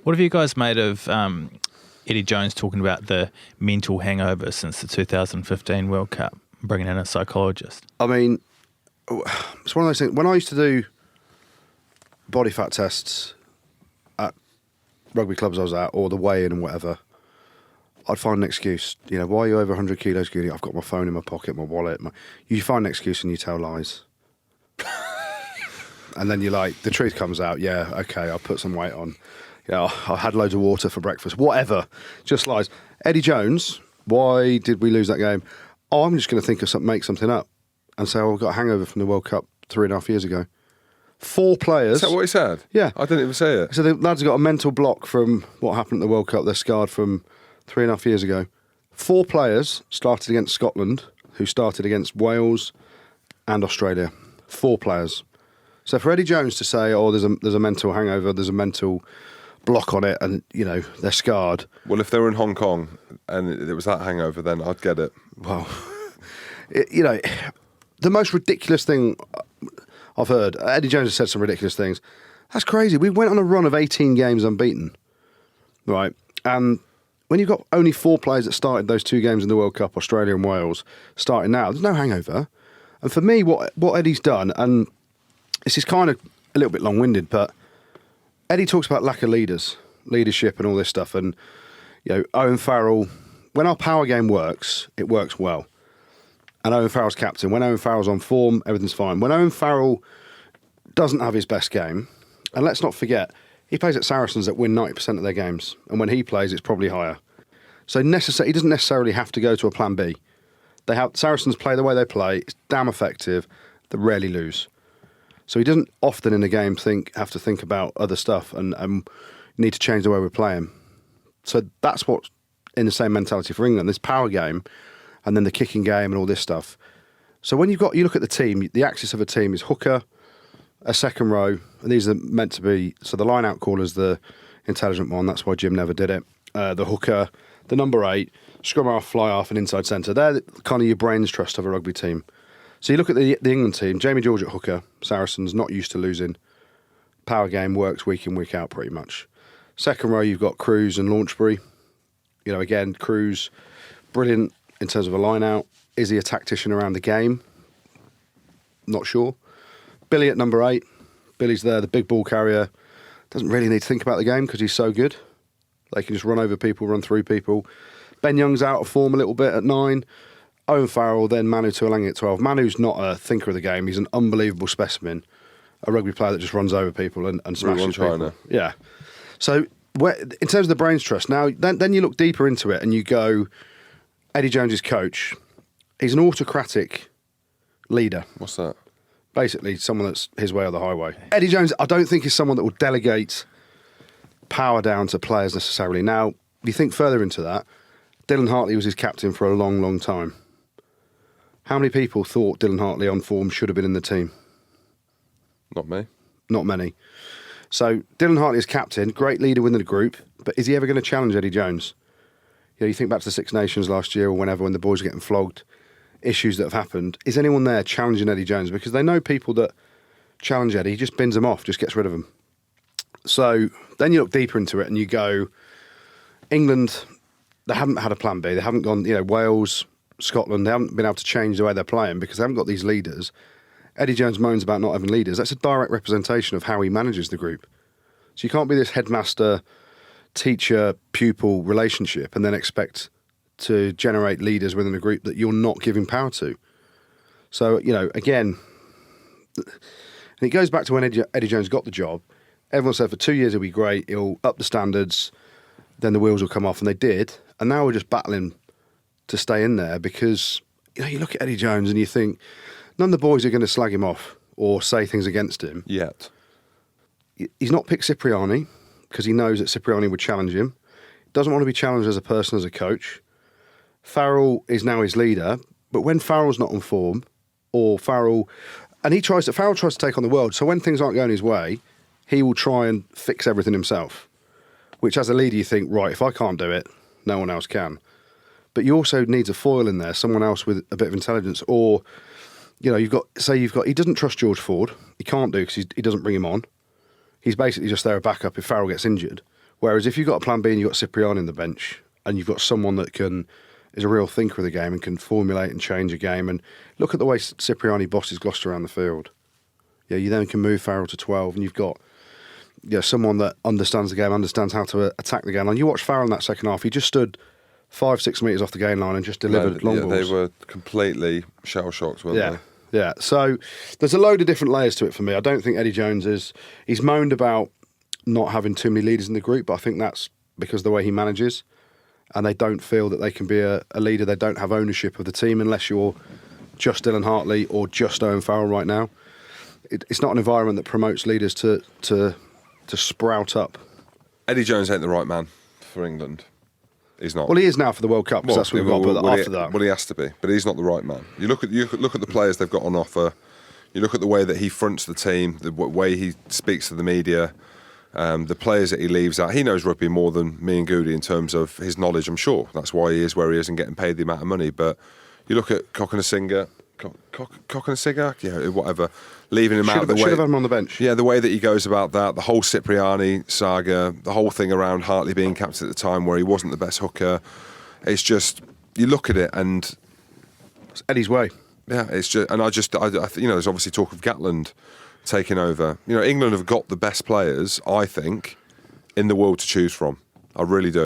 What have you guys made of Eddie Jones talking about the mental hangover since the 2015 World Cup, bringing in a psychologist? I mean, it's one of those things. When I used to do body fat tests at rugby clubs I was at, or the weigh-in and whatever, I'd find an excuse. You know, why are you over 100 kilos? I've got my phone in my pocket, my wallet. You find an excuse and you tell lies. And then you're like, the truth comes out. Yeah, okay, I'll put some weight on. Yeah, I had loads of water for breakfast. Whatever, just lies. Eddie Jones, why did we lose that game? Oh, I'm just going to think of something, make something up, and say, "Oh, I got a hangover from the World Cup 3.5 years ago." 4 players. Is that what he said? Yeah, I didn't even say it. So the lads have got a mental block from what happened at the World Cup. They're scarred from 3.5 years ago. 4 players started against Scotland, who started against Wales and Australia. 4 players. So for Eddie Jones to say, "Oh, there's a mental hangover, there's a mental block on it, and you know they're scarred." Well, if they were in Hong Kong and it was that hangover, then I'd get it. Well, you know, the most ridiculous thing I've heard. Eddie Jones has said some ridiculous things. That's crazy. We went on a run of 18 games unbeaten, right? And when you've got only 4 players that started those 2 games in the World Cup, Australia and Wales, starting now, there's no hangover. And for me, what Eddie's done, and this is kind of a little bit long-winded, but Eddie talks about lack of leadership and all this stuff. And, you know, Owen Farrell, when our power game works, it works well. And Owen Farrell's captain. When Owen Farrell's on form, everything's fine. When Owen Farrell doesn't have his best game, and let's not forget, he plays at Saracens that win 90% of their games. And when he plays, it's probably higher. So he doesn't necessarily have to go to a plan B. Saracens play the way they play. It's damn effective. They rarely lose. So he doesn't often in a game have to think about other stuff and need to change the way we're playing. So that's what's in the same mentality for England, this power game and then the kicking game and all this stuff. So when you look at the team, the axis of a team is hooker, a second row, and these are meant to be, so the line-out caller's the intelligent one, that's why Jim never did it. The hooker, the number 8, scrum half, fly half and inside centre. They're kind of your brains trust of a rugby team. So you look at the England team, Jamie George at hooker, Saracens, not used to losing. Power game works week in, week out pretty much. Second row, you've got Cruz and Launchbury. You know, again, Cruz, brilliant in terms of a line-out. Is he a tactician around the game? Not sure. Billy at number 8. Billy's there, the big ball carrier. Doesn't really need to think about the game because he's so good. They can just run over people, run through people. Ben Young's out of form a little bit at 9. Owen Farrell, then Manu Tuolangi at 12. Manu's not a thinker of the game. He's an unbelievable specimen. A rugby player that just runs over people and smashes people. Yeah. So in terms of the brains trust, now then you look deeper into it and you go, Eddie Jones's coach, he's an autocratic leader. What's that? Basically, someone that's his way or the highway. Eddie Jones, I don't think is someone that will delegate power down to players necessarily. Now, you think further into that, Dylan Hartley was his captain for a long, long time. How many people thought Dylan Hartley on form should have been in the team? Not me. Not many. So Dylan Hartley is captain, great leader within the group, but is he ever going to challenge Eddie Jones? You know, you think back to the Six Nations last year or whenever when the boys were getting flogged, issues that have happened. Is anyone there challenging Eddie Jones? Because they know people that challenge Eddie, he just bins them off, just gets rid of them. So then you look deeper into it and you go, England, they haven't had a plan B. They haven't gone, you know, Wales, Scotland, they haven't been able to change the way they're playing because they haven't got these leaders. Eddie Jones moans about not having leaders. That's a direct representation of how he manages the group. So you can't be this headmaster, teacher, pupil relationship and then expect to generate leaders within a group that you're not giving power to. So, you know, again, and it goes back to when Eddie Jones got the job. Everyone said for 2 years he'll be great, he'll up the standards, then the wheels will come off, and they did. And now we're just battling to stay in there because, you know, you look at Eddie Jones and you think, none of the boys are going to slag him off or say things against him. Yet. He's not picked Cipriani because he knows that Cipriani would challenge him. Doesn't want to be challenged as a person, as a coach. Farrell is now his leader, but when Farrell's not on form, or Farrell tries to take on the world, so when things aren't going his way, he will try and fix everything himself. Which as a leader you think, right, if I can't do it, no one else can. But you also need a foil in there, someone else with a bit of intelligence, or you know, he doesn't trust George Ford. He can't do because he doesn't bring him on. He's basically just there a backup if Farrell gets injured. Whereas if you've got a plan B and you've got Cipriani in the bench and you've got someone that is a real thinker of the game and can formulate and change a game, and look at the way Cipriani bosses Gloucester around the field. Yeah, you then can move Farrell to 12 and you've got someone that understands the game, understands how to attack the game line. You watch Farrell in that second half, he just stood 5-6 metres off the game line and just delivered long balls. They were completely shell-shocked, weren't they? Yeah, so there's a load of different layers to it for me. I don't think Eddie Jones he's moaned about not having too many leaders in the group, but I think that's because of the way he manages, and they don't feel that they can be a leader. They don't have ownership of the team unless you're just Dylan Hartley or just Owen Farrell right now. It's not an environment that promotes leaders to sprout up. Eddie Jones ain't the right man for England. He's not. Well, he is now for the World Cup, because that's what we've got, but after that... Well, he has to be, but he's not the right man. You look at the players they've got on offer, you look at the way that he fronts the team, the way he speaks to the media, the players that he leaves out. He knows rugby more than me and Goody in terms of his knowledge, I'm sure. That's why he is where he is and getting paid the amount of money. But you look at Cockanasigga, yeah, whatever, leaving him out of the way. Should have had him on the bench. Yeah, the way that he goes about that, the whole Cipriani saga, the whole thing around Hartley being captain at the time where he wasn't the best hooker. It's just, you look at it and... It's Eddie's way. Yeah, it's just, and I there's obviously talk of Gatland taking over. England have got the best players, I think, in the world to choose from. I really do.